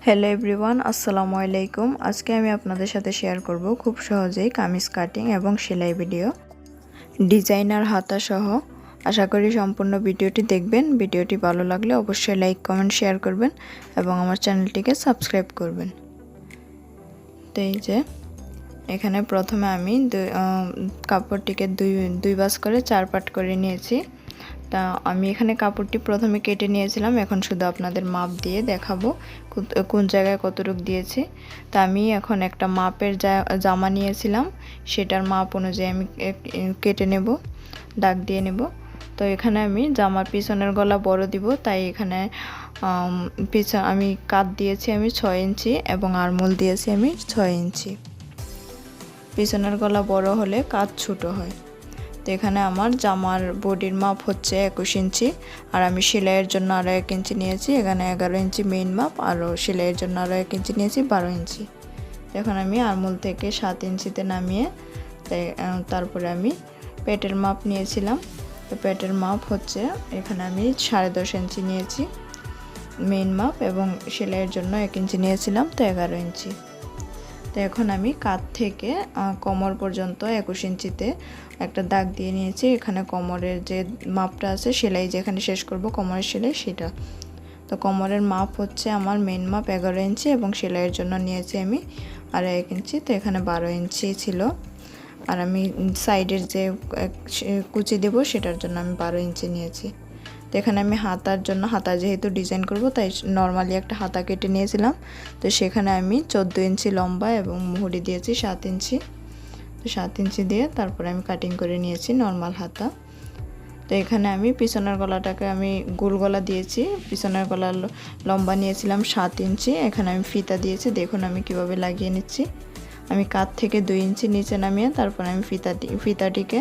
Hello everyone, আসসালামু আলাইকুম। আজকে আমি আপনাদের সাথে শেয়ার করব খুব সহজেই কামিজ কাটিং এবং সেলাই ভিডিও, ডিজাইনার হাতা সহ। আশা করি সম্পূর্ণ ভিডিওটি দেখবেন। ভিডিওটি ভালো লাগলে অবশ্যই লাইক, কমেন্ট, শেয়ার করবেন এবং আমার চ্যানেলটিকে সাবস্ক্রাইব করবেন। তো এই যে এখানে প্রথমে আমি কাপড়টিকে দুই ভাঁজ করে 4 পার্ট করে নিয়েছি। তা আমি এখানে কাপড়টি প্রথমে কেটে নিয়েছিলাম, এখন শুধু আপনাদের মাপ দিয়ে দেখাবো কোন জায়গায় কতটুকু দিয়েছি। তা আমি এখন একটা মাপের জামা নিয়েছিলাম, সেটার মাপ অনুযায়ী আমি কেটে নেব, দাগ দিয়ে নেব। তো এখানে আমি জামার পিছনের গলা বড় দিব, তাই এখানে আমি কাট দিয়েছি আমি 6 ইঞ্চি এবং আরমোল দিয়েছি আমি 6 ইঞ্চি। পিছনের গলা বড় হলে কাট ছোট হয়। তো এখানে আমার জামার বডির মাপ হচ্ছে 21 ইঞ্চি, আর আমি সেলাইয়ের জন্য আরও 1 ইঞ্চি নিয়েছি। এখানে 11 ইঞ্চি মেইন মাপ, আরও সেলাইয়ের জন্য আরও 1 ইঞ্চি নিয়েছি, 12 ইঞ্চি। এখন আমি আরমোল থেকে 7 ইঞ্চিতে নামিয়ে তারপরে আমি পেটের মাপ নিয়েছিলাম। তো পেটের মাপ হচ্ছে এখানে আমি 10.5 ইঞ্চি নিয়েছি মেইন মাপ, এবং সেলাইয়ের জন্য 1 ইঞ্চি নিয়েছিলাম, তো 11 ইঞ্চি। তো এখন আমি কাঁধ থেকে কোমর পর্যন্ত 21 ইঞ্চিতে একটা দাগ দিয়ে নিয়েছি। এখানে কোমরের যে মাপটা আছে, সেলাই যেখানে শেষ করব কোমরের সেলাই, সেটা। তো কোমরের মাপ হচ্ছে আমার মেন মাপ 11 ইঞ্চি এবং সেলাইয়ের জন্য নিয়েছি আমি আর 1 ইঞ্চি। তো এখানে 12 ইঞ্চি ছিল, আর আমি সাইডের যে কুচি দেব সেটার জন্য আমি 12 ইঞ্চি নিয়েছি। তো এখানে আমি হাতার জন্য, হাতা যেহেতু ডিজাইন করব তাই নর্মালি একটা হাতা কেটে নিয়েছিলাম। তো সেখানে আমি 14 ইঞ্চি লম্বা এবং মুহুরি দিয়েছি 7 ইঞ্চি। তো 7 ইঞ্চি দিয়ে তারপরে আমি কাটিং করে নিয়েছি নর্মাল হাতা। তো এখানে আমি পিছনের গলাটাকে আমি গোল গলা দিয়েছি। পিছনের গলা লম্বা নিয়েছিলাম 7 ইঞ্চি। এখানে আমি ফিতা দিয়েছি, দেখুন আমি কিভাবে লাগিয়ে নিচ্ছি। আমি কাঁধ থেকে 2 ইঞ্চি নিচে নামিয়ে তারপর আমি ফিতাটিকে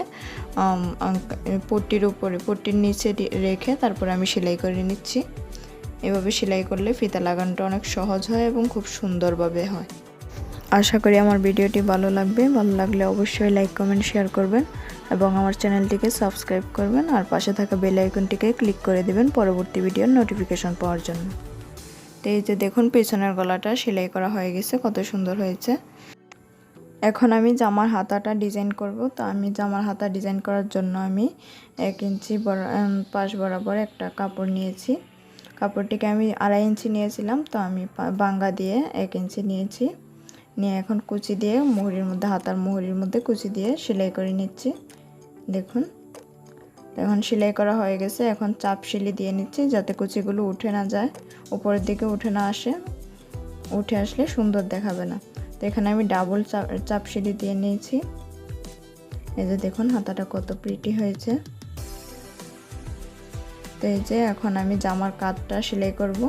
পট্টির নিচে রেখে তারপর আমি সেলাই করে নিচ্ছি। এভাবে সেলাই করলে ফিতা লাগানোটা অনেক সহজ হয় এবং খুব সুন্দরভাবে হয়। আশা করি আমার ভিডিওটি ভালো লাগবে। ভালো লাগলে অবশ্যই লাইক, কমেন্ট, শেয়ার করবেন এবং আমার চ্যানেলটিকে সাবস্ক্রাইব করবেন, আর পাশে থাকা বেল আইকনটিকে ক্লিক করে দিবেন পরবর্তী ভিডিওর নোটিফিকেশন পাওয়ার জন্য। তো এই যে দেখুন পেছনের গলাটা সেলাই করা হয়ে গেছে, কত সুন্দর হয়েছে। এখন আমি জামার হাতাটা ডিজাইন করব। তো আমি জামার হাতা ডিজাইন করার জন্য আমি 1 ইঞ্চি পাশ বরাবর একটা কাপড় নিয়েছি। কাপড়টিকে আমি 2.5 ইঞ্চি নিয়েছিলাম, তো আমি বাঙ্গা দিয়ে 1 ইঞ্চি নিয়েছি। নিয়ে এখন কুচি দিয়ে মুহুরির মধ্যে, হাতার মুহুরির মধ্যে কুচি দিয়ে সেলাই করে নিচ্ছি। দেখুন এখন সেলাই করা হয়ে গেছে। এখন চাপ সেলাই দিয়ে নিচ্ছি যাতে কুচিগুলো উঠে না যায়, উপরের দিকে উঠে না আসে। উঠে আসলে সুন্দর দেখাবে না। তো এখানে আমি ডাবল চাপ সেলাই দিয়ে নিয়েছি। এই যে দেখুন হাতাটা কত প্রিটি হয়েছে। তো এই যে এখন আমি জামার কাঁধটা সেলাই করব।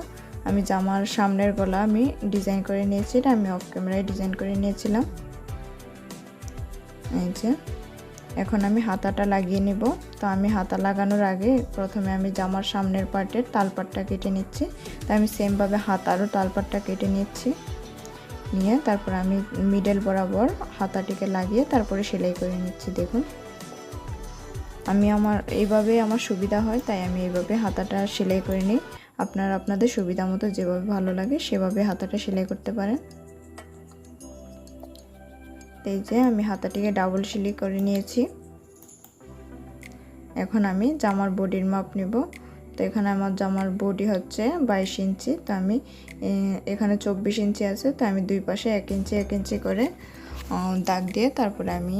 আমি জামার সামনের গলা আমি ডিজাইন করে নিয়েছি, এটা আমি অফ ক্যামেরায় ডিজাইন করে নিয়েছিলাম। এই যে এখন আমি হাতাটা লাগিয়ে নিব। তো আমি হাতা লাগানোর আগে প্রথমে আমি জামার সামনের পার্টের তালপাটটা কেটে নিচ্ছি। তো আমি সেমভাবে হাতারও তালপাটটা কেটে নিচ্ছি, নিয়ে তারপর আমি মিডল বরাবর হাতাটিকে লাগিয়ে তারপরে সেলাই করে নিচ্ছি। দেখুন আমি এইভাবে আমার সুবিধা হয়, তাই আমি এইভাবে হাতাটা সেলাই করে নিই। আপনারা আপনাদের সুবিধা মতো যেভাবে ভালো লাগে সেভাবে হাতাটা সেলাই করতে পারেন। এই যে আমি হাতাটিকে ডাবল সেলাই করে নিয়েছি। এখন আমি জামার বডির মাপ নেব। তো এখানে আমার জামার বডি হচ্ছে 22 ইঞ্চি। তো আমি এখানে 24 ইঞ্চি আছে, তো আমি দুই পাশে 1 ইঞ্চি 1 ইঞ্চি করে দাগ দিয়ে তারপরে আমি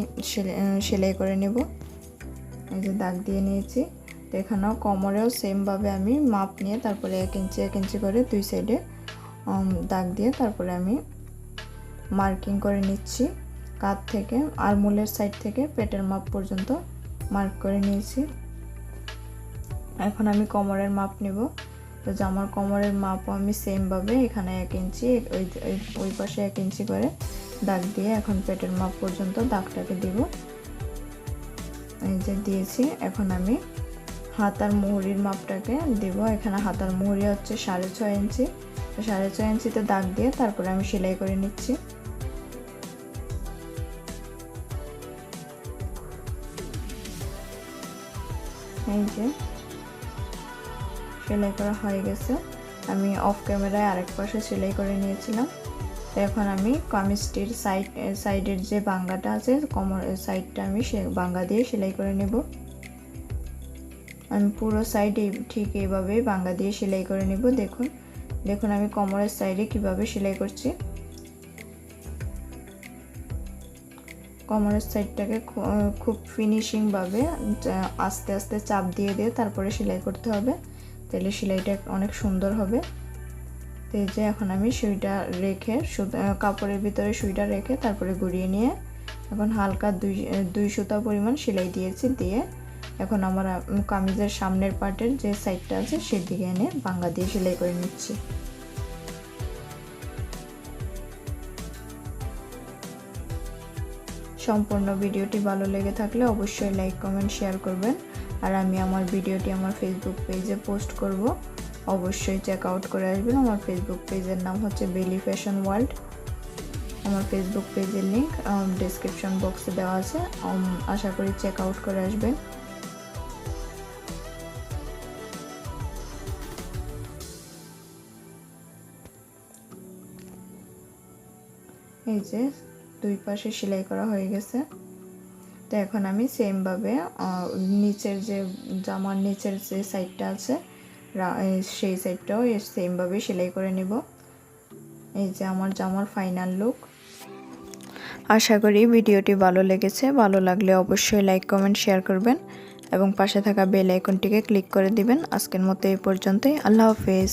সেলাই করে নেব। এই যে দাগ দিয়ে নিয়েছি। তো এখানেও কোমরেও সেমভাবে আমি মাপ নিয়ে তারপরে 1 ইঞ্চি 1 ইঞ্চি করে দুই সাইডে দাগ দিয়ে তারপরে আমি মার্কিং করে নিচ্ছি। কাঁধ থেকে আরমোলের সাইড থেকে পেটের মাপ পর্যন্ত মার্ক করে নিয়েছি। এখন আমি কোমরের মাপ নেব। তো জামার কোমরের মাপও আমি সেমভাবে এখানে 1 ইঞ্চি, ওই পাশে 1 ইঞ্চি করে দাগ দিয়ে এখন পেটের মাপ পর্যন্ত দাগটাকে দিব। এই যে দিয়েছি। এখন আমি হাতার মুহুরির মাপটাকে দেব। এখানে হাতার মুহুরি হচ্ছে 6.5 ইঞ্চি। তো 6.5 ইঞ্চিতে দাগ দিয়ে তারপরে আমি সেলাই করে নিচ্ছি। এই যে সেলাই করা হয়ে গেছে। আমি অফ ক্যামেরায় আরেক পাশে সেলাই করে নিয়েছিলাম। তো এখন আমি কামিজটির সাইডের যে বাঙ্গাটা আছে কোমরের সাইডটা আমি বাঙ্গা দিয়ে সেলাই করে নেব। আমি পুরো সাইডে ঠিক এইভাবে বাঙ্গা দিয়ে সেলাই করে নেব। দেখুন আমি কোমরের সাইডে কিভাবে সেলাই করছি। কোমরের সাইডটাকে খুব ফিনিশিং ভাবে আস্তে আস্তে চাপ দিয়ে তারপরে সেলাই করতে হবে, তাহলে সেলাইটা অনেক সুন্দর হবে। তো এই যে এখন আমি সুইটা রেখে কাপড়ের ভিতরে সুইটা রেখে তারপরে ঘুরিয়ে নিয়ে এখন হালকা দুই সুতা পরিমাণ সেলাই দিয়েছি। দিয়ে এখন আমার কামিজের সামনের পার্টের যে সাইডটা আছে সেদিকে এনে বাঙ্গা দিয়ে সেলাই করে নিচ্ছি। সম্পূর্ণ ভিডিওটি ভালো লেগে থাকলে অবশ্যই লাইক কমেন্ট শেয়ার করবেন। আর আমি আমার ভিডিওটি আমার ফেসবুক পেজে পোস্ট করব, অবশ্যই চেক আউট করে আসবেন। আমার ফেসবুক পেজের নাম হচ্ছে বেলি ফ্যাশন ওয়ার্ল্ড। আমার ফেসবুক পেজের লিংক ডেসক্রিপশন বক্সে দেওয়া আছে, আশা করি চেক আউট করে আসবেন। এই যে দুই পাশে সেলাই করা হয়ে গেছে। তো এখন আমি সেম ভাবে নিচের যে জামার নিচের যে সাইডটা আছে সেই সাইডটাও সেম ভাবে সেলাই করে নেব। এই যে আমার জামার ফাইনাল লুক। আশা করি ভিডিওটি ভালো লেগেছে। ভালো লাগলে অবশ্যই লাইক কমেন্ট শেয়ার করবেন এবং পাশে থাকা বেল আইকনটিকে ক্লিক করে দিবেন। আজকের মতো এই পর্যন্তই। আল্লাহ হাফেজ।